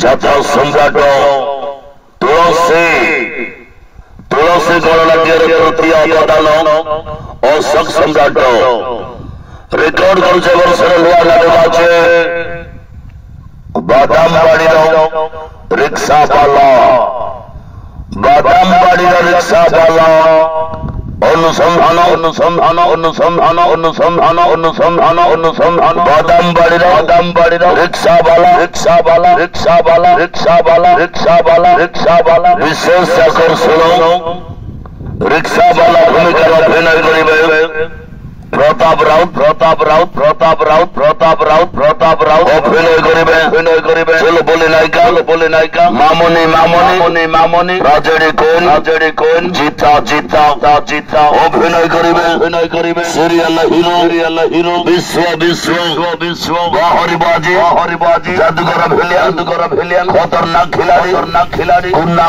যাত্রা সম্রাট तुलसी गणनाट्यर तृतीय अवदान अशोक सम्राट रेकर्ड करुचे वर्षर नुआ नाटक আছে बादामबाड़ीर रिक्शावाला बादामबाड़ीर रिक्शावाला अनुसंधान अनुसंधान अनुसंधान अनुसंधान अनुसंधान अनुसंधान बादामबाड़ीर रिक्शावाला रिक्शावाला रिक्शावाला रिक्शावाला रिक्शावाला रिक्शावाला विशेष आकर्षण रिक्शावाला भूमिका अभिनय करिबे प्रताप राउत प्रताप राउत प्रताप राउत प्रताप राउत प्रताप राउत अभिनय करिबे चलो बोले नायिका मामनी मामनी मामनी राजेडी कोन जीता जीता जीता अभिनय करिबे सीरियल हीरो विश्व विश्व विश्व हरिबाजी जादूगर भिलियन खतरनाक खिलाड़ी कुन्ना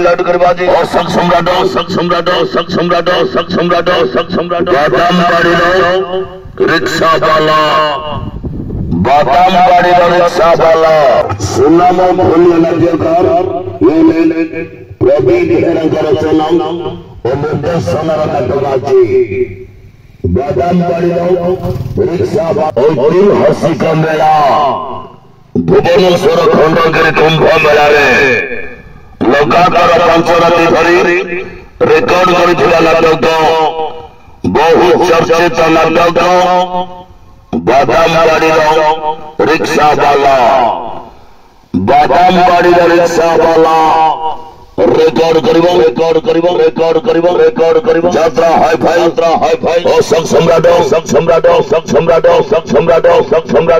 लड़ करबाजी अशोक सम्राट बादामबाड़ीर रिक्शावाला सुनाम नाट्यकार प्रवीण बेहेरांकर रचना और निर्देशनार नाटक আছে बादामबाड़ीर रिक्शावाला हसिका मेला भुवनेश्वर खंडगिरी कुंभ मेला लगातार 5 राति धरी रेकर्ड कर नाटक बहु चर्चित नाटक बादामबाड़ीर रिक्शावाला रेकर्ड करिबो यात्रा हाई फाई अशोक सम्राट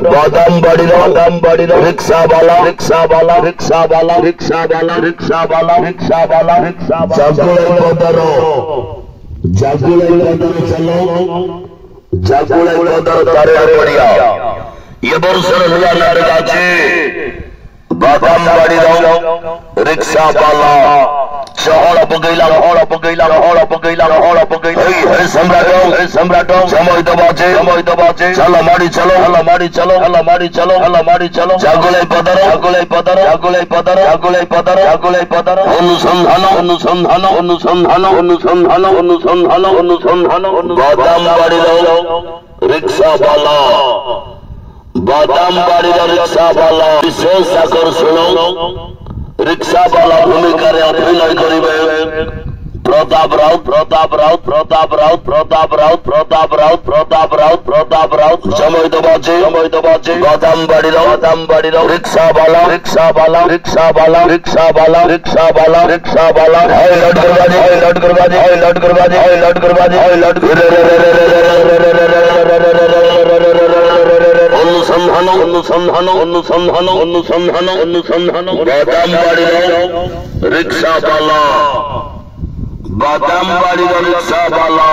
बादामबाड़ीर रिक्शावाला जागुले बदर तारे बढ़िया ये वर्षर नुआ नाटक আছে बादामबाड़ीर रिक्शावाला चहल पकैला सम्राट समय दबाचे चलो माड़ी चलो जागुले पदर अनुसंधान बादामबाड़ीर रिक्शावाला विशेष आकर्षण रिक्शावाला भूमिका अभिनय करिबे प्रताप राउत समय दबाचे बादामबाड़ीर रिक्शावाला लड़ करबाजी अनुसंधान बादामबाड़ीर रिक्शावाला